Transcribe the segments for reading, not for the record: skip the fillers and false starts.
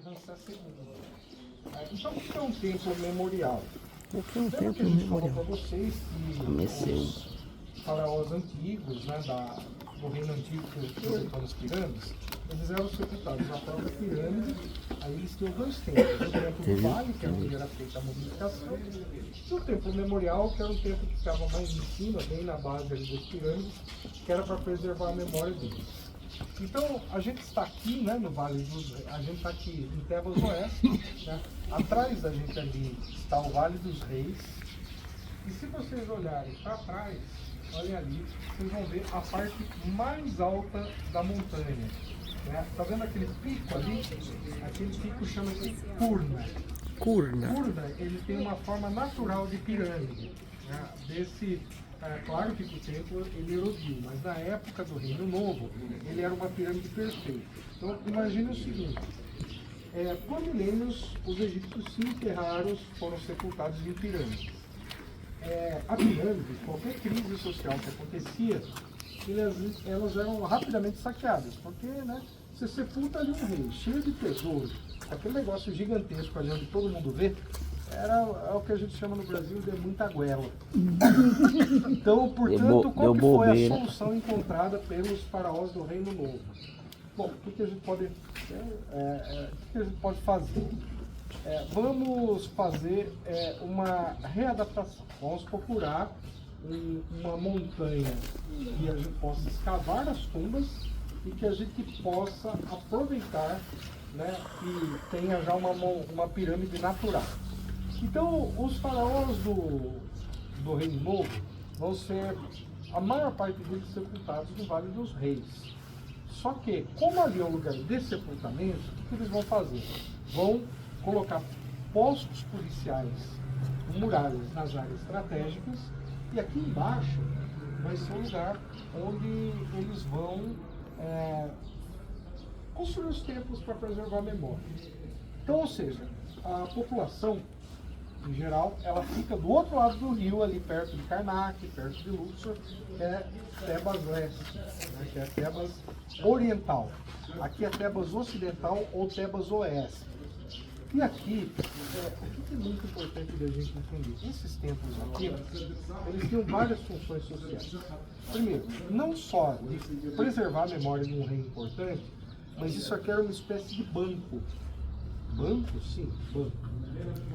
Ramsés II. Então, o que é um templo memorial? O que é um Lembra que a templo gente falou memorial? para vocês que os faraós antigos, né, do reino antigo que executou as pirâmides, eles eram sepultados na própria pirâmide. Aí eles tinham dois templos: o templo do vale, que é onde era feita a mobilização, e o templo memorial, que era um templo que ficava mais em cima, bem na base ali das pirâmides, que era para preservar a memória deles. Então, a gente está aqui, né, no Vale dos Reis, a gente está aqui em Tebas Oeste, né? Atrás da gente ali está o Vale dos Reis, e se vocês olharem para trás, olhem ali, vocês vão ver a parte mais alta da montanha. Né? Tá vendo aquele pico ali? Aquele pico chama-se Curna. Curna. Curna, ele tem uma forma natural de pirâmide. Né? Claro que o templo ele erodiu, mas na época do Reino Novo, ele era uma pirâmide perfeita. Então, imagine o seguinte: por milênios, os egípcios se enterraram, foram sepultados em pirâmides. A pirâmide, qualquer crise social que acontecia, elas eram rapidamente saqueadas, porque, né, você sepulta ali um rei, cheio de tesouro, aquele negócio gigantesco ali onde todo mundo vê, é o que a gente chama no Brasil de muita goela. Então, portanto, qual que foi a solução encontrada pelos faraós do Reino Novo? Bom, o que a gente pode fazer? Vamos fazer uma readaptação. Vamos procurar uma montanha que a gente possa escavar as tumbas e que a gente possa aproveitar, né, que tenha já uma pirâmide natural. Então, os faraós do Reino Novo vão ser, a maior parte deles, sepultados no Vale dos Reis. Só que, como ali é um lugar de sepultamento, o que eles vão fazer? Vão colocar postos policiais, muralhas nas áreas estratégicas, e aqui embaixo vai ser um lugar onde eles vão construir os templos para preservar a memória. Então, ou seja, a população, em geral, ela fica do outro lado do rio, ali perto de Karnak, perto de Luxor, que é Tebas Leste, né, que é Tebas Oriental. Aqui é Tebas Ocidental ou Tebas Oeste. E aqui, o que é muito importante da gente entender? Esses templos aqui, eles tinham várias funções sociais. Primeiro, não só de preservar a memória de um rei importante, mas isso aqui era uma espécie de banco. Banco? Sim, banco.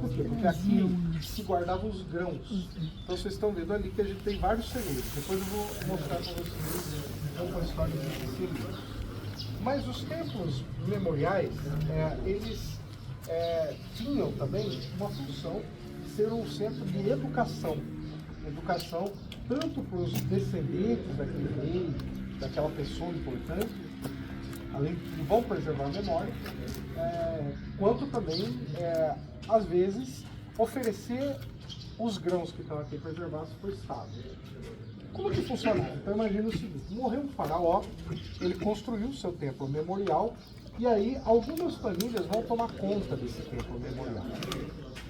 Por quê? Porque aqui se guardavam os grãos. Então vocês estão vendo ali que a gente tem vários segredos. Depois eu vou mostrar para vocês como a história desses segredos. Mas os templos memoriais, eles tinham também uma função de ser um centro de educação. Educação tanto para os descendentes daquele rei, daquela pessoa importante, além de que vão preservar a memória, quanto também, às vezes, oferecer os grãos que estão aqui preservados para o Estado. Como que funcionava? Então imagina o seguinte: morreu um faraó, ele construiu o seu templo memorial, e aí algumas famílias vão tomar conta desse templo memorial.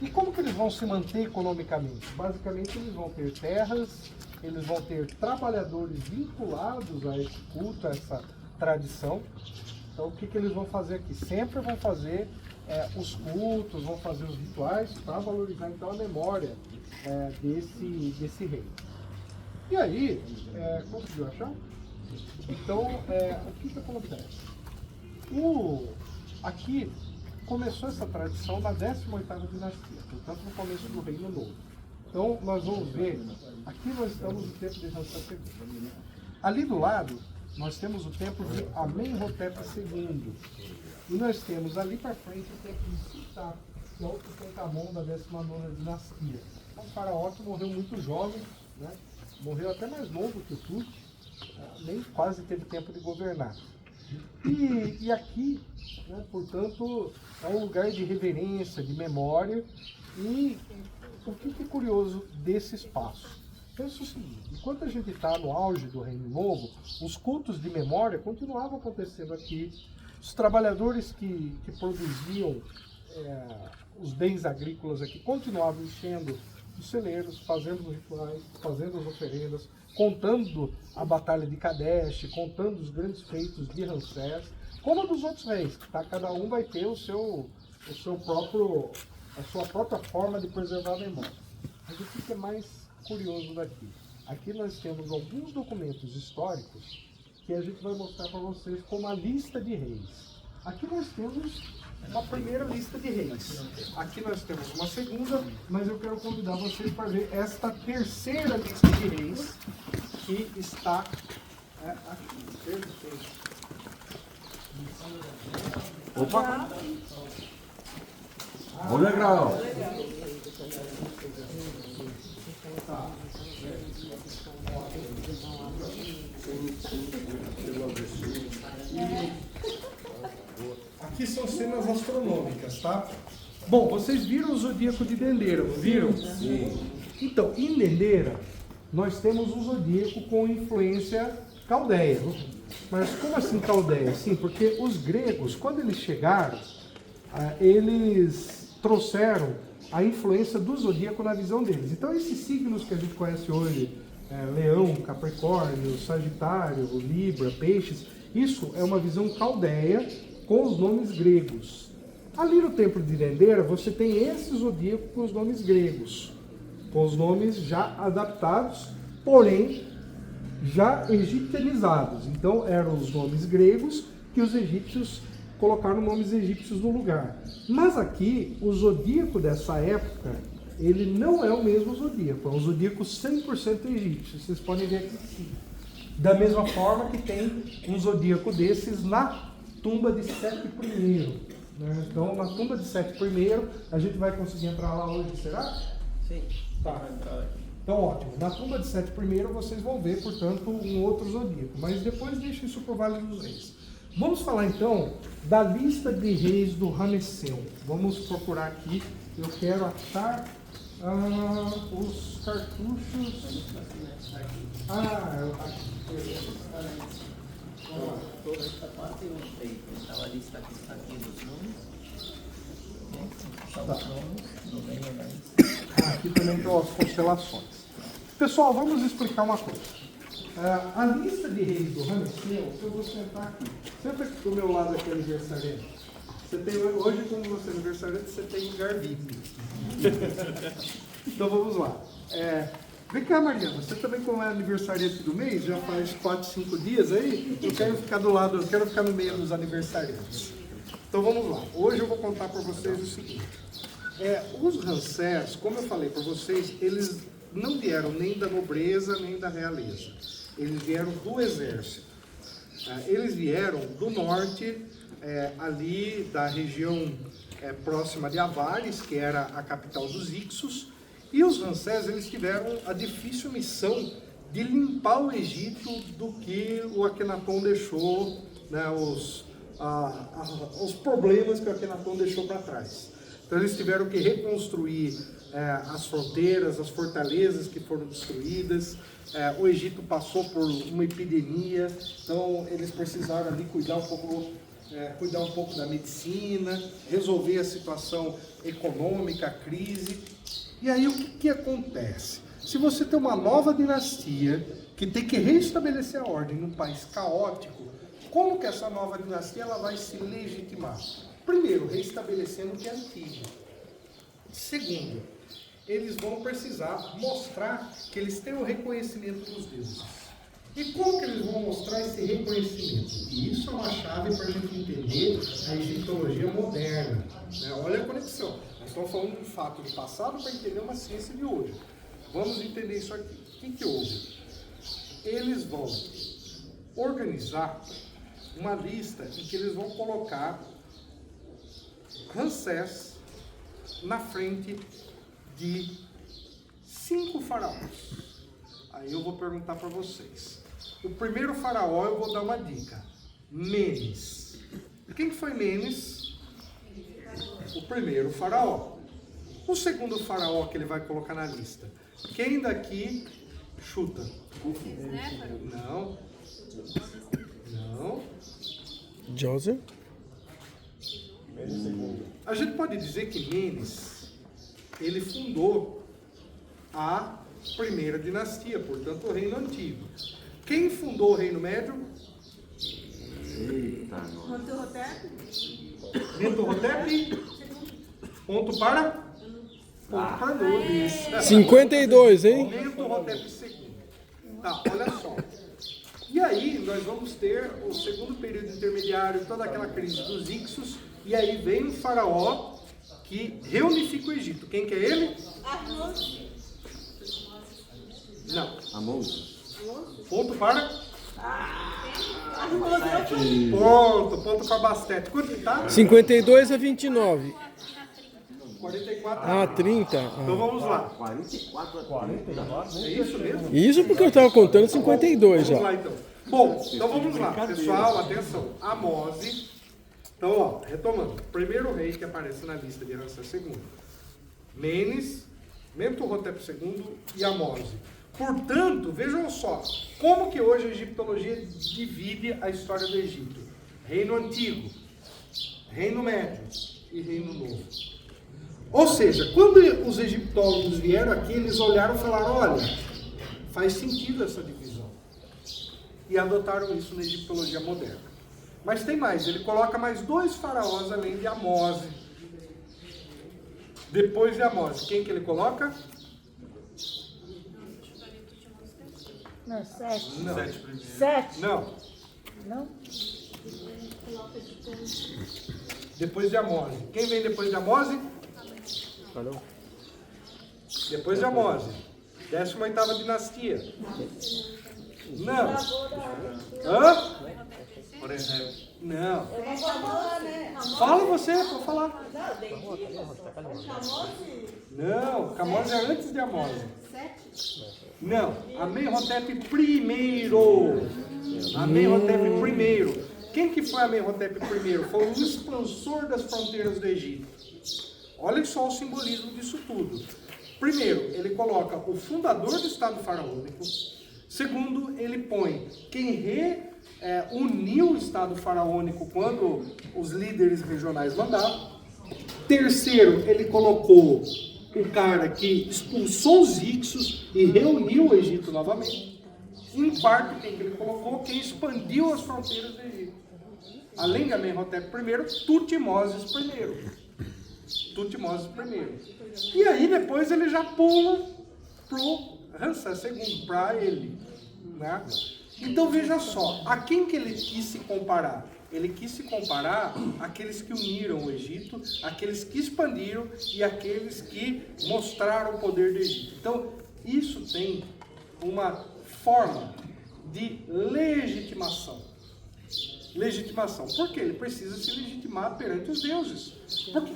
E como que eles vão se manter economicamente? Basicamente, eles vão ter terras, eles vão ter trabalhadores vinculados a esse culto, a essa tradição. Então, o que eles vão fazer aqui? Sempre vão fazer os cultos, vão fazer os rituais para valorizar então a memória desse rei. E aí, conseguiu achar? Então, o que acontece? Aqui começou essa tradição na 18ª dinastia, portanto no começo do Reino Novo. Então nós vamos ver, aqui nós estamos no tempo de Ramsés II. Ali do lado nós temos o templo de Amenhotep II. E nós temos ali para frente o templo de Sita, que é o Tutankhamon da 19ª dinastia. É um faraó que morreu muito jovem, né? Morreu até mais novo que o Tut, nem quase teve tempo de governar. E aqui, né, portanto, é um lugar de reverência, de memória. E o que é curioso desse espaço? Pensa o seguinte: enquanto a gente está no auge do Reino Novo, os cultos de memória continuavam acontecendo aqui. Os trabalhadores que produziam os bens agrícolas aqui continuavam enchendo os celeiros, fazendo os rituais, fazendo as oferendas, contando a Batalha de Kadesh, contando os grandes feitos de Ramsés. como dos outros reis, tá? Cada um vai ter a sua própria forma de preservar a memória. Mas o que é mais curioso daqui? Aqui nós temos alguns documentos históricos que a gente vai mostrar para vocês como a lista de reis. Aqui nós temos uma primeira lista de reis. Aqui nós temos uma segunda, mas eu quero convidar vocês para ver esta terceira lista de reis que está aqui. Opa! Bom legal! Aqui são cenas astronômicas, tá? Bom, vocês viram o zodíaco de Dendeira, não viram? Sim. Então, em Dendeira, nós temos um zodíaco com influência caldeia. Mas como assim caldeia? Sim, porque os gregos, quando eles chegaram, eles trouxeram a influência do zodíaco na visão deles. Então, esses signos que a gente conhece hoje, Leão, Capricórnio, Sagitário, Libra, Peixes, isso é uma visão caldeia com os nomes gregos. Ali no templo de Dendeira, você tem esse zodíaco com os nomes gregos, com os nomes já adaptados, porém já egipcianizados. Então eram os nomes gregos que os egípcios colocaram nomes egípcios no lugar. Mas aqui, o zodíaco dessa época, ele não é o mesmo zodíaco, é um zodíaco 100% egípcio. Vocês podem ver aqui. Da mesma forma que tem um zodíaco desses na tumba de Sete I. Né? Então, na tumba de Sete I, a gente vai conseguir entrar lá hoje, será? Sim. Tá. Então, ótimo. Na tumba de Sete I, vocês vão ver, portanto, um outro zodíaco. Mas depois deixa isso para o Vale dos Reis. Vamos falar, então, da lista de reis do Ramesseu. Vamos procurar aqui. Eu quero achar os cartuchos. Toda esta parte eu sei. Estava a lista que está aqui dos nomes. São os nomes, não venho mais. Aqui também estão as constelações. Pessoal, vamos explicar uma coisa. A lista de reis do Ramesseu, eu vou sentar aqui. Senta aqui do meu lado aqui, aniversariante. Hoje, como você é aniversariante, você tem lugar VIP. Então vamos lá. Vem cá, Mariana, você também como é aniversariante do mês, já faz 4, 5 dias aí, eu quero ficar do lado, eu quero ficar no meio dos aniversariantes. Então vamos lá. Hoje eu vou contar para vocês o seguinte. Os Ramsés, como eu falei para vocês, eles não vieram nem da nobreza, nem da realeza. Eles vieram do exército. Eles vieram do norte, ali da região próxima de Avares, que era a capital dos Ixos. E os Ramsés, eles tiveram a difícil missão de limpar o Egito do que o Akenaton deixou, né, os problemas que o Akenaton deixou para trás. Então eles tiveram que reconstruir as fronteiras, as fortalezas que foram destruídas. O Egito passou por uma epidemia, então eles precisaram ali cuidar um pouco da medicina, resolver a situação econômica, a crise. E aí o que acontece? Se você tem uma nova dinastia que tem que restabelecer a ordem num país caótico, como que essa nova dinastia ela vai se legitimar? Primeiro, restabelecendo o que é antigo. Segundo, eles vão precisar mostrar que eles têm o reconhecimento dos deuses. E como que eles vão mostrar esse reconhecimento? E isso é uma chave para a gente entender a egiptologia moderna. Né? Olha a conexão. Nós estamos falando de um fato do passado para entender uma ciência de hoje. Vamos entender isso aqui. O que houve? Eles vão organizar uma lista em que eles vão colocar Ramsés na frente de 5 faraós. Aí eu vou perguntar para vocês. O primeiro faraó, eu vou dar uma dica. Menes. Quem foi Menes? O primeiro faraó. O segundo faraó que ele vai colocar na lista. Quem daqui chuta? Não. Não. Joseph? A gente pode dizer que Menes, ele fundou a primeira dinastia, portanto o reino antigo. Quem fundou o reino médio? Eita, nós. Mentorhotep. Ponto para? Ponto para Anubis. 52, hein? Mentorhotep II. Tá, olha só. E aí nós vamos ter o segundo período intermediário, toda aquela crise dos Ixos, e aí vem um faraó que reunifica o Egito. Quem que é ele? Não. Amor. Ponto para? Ponto para Bastet. Quanto que tá? 52 a 29. 44. Ah, 30. Então vamos lá. 44 a 40. É isso mesmo? Isso porque eu tava contando 52 Vamos já. lá então. Bom, então vamos lá, pessoal, atenção. Amose. Então, ó, retomando. Primeiro rei que aparece na lista de Ramsés II. Menes, Mentorhotep II e Amose. Portanto, vejam só, como que hoje a egiptologia divide a história do Egito? Reino Antigo, Reino Médio e Reino Novo. Ou seja, quando os egiptólogos vieram aqui, eles olharam e falaram, olha, faz sentido essa divisão. E adotaram isso na egiptologia moderna. Mas tem mais, ele coloca mais 2 faraós além de Amose. Depois de Amose, quem que ele coloca? Não, 7. Não. 7. Não. Não? Depois de Amose. Quem vem depois de Amose? Depois de Amose. 18ª dinastia. Não. Hã? Não. Fala você, pode falar. Não, Camose é antes de Amose. Não, Amenhotep I. Amenhotep I. Quem que foi Amenhotep I? Foi o expansor das fronteiras do Egito. Olha só o simbolismo disso tudo. Primeiro, ele coloca o fundador do Estado faraônico. Segundo, ele põe quem uniu o Estado faraônico quando os líderes regionais mandavam. Terceiro, ele colocou o cara que expulsou os Ixos e reuniu o Egito novamente. Em quarto, quem que ele colocou? Quem expandiu as fronteiras do Egito. Além de Amenhotep I, Tutmoses I. Tutmoses I. E aí depois ele já pula pro Ramsés II, para ele. Né? Então veja só, a quem que ele quis se comparar? Ele quis se comparar àqueles que uniram o Egito, àqueles que expandiram e àqueles que mostraram o poder do Egito. Então, isso tem uma forma de legitimação. Legitimação. Por quê? Ele precisa se legitimar perante os deuses. Por que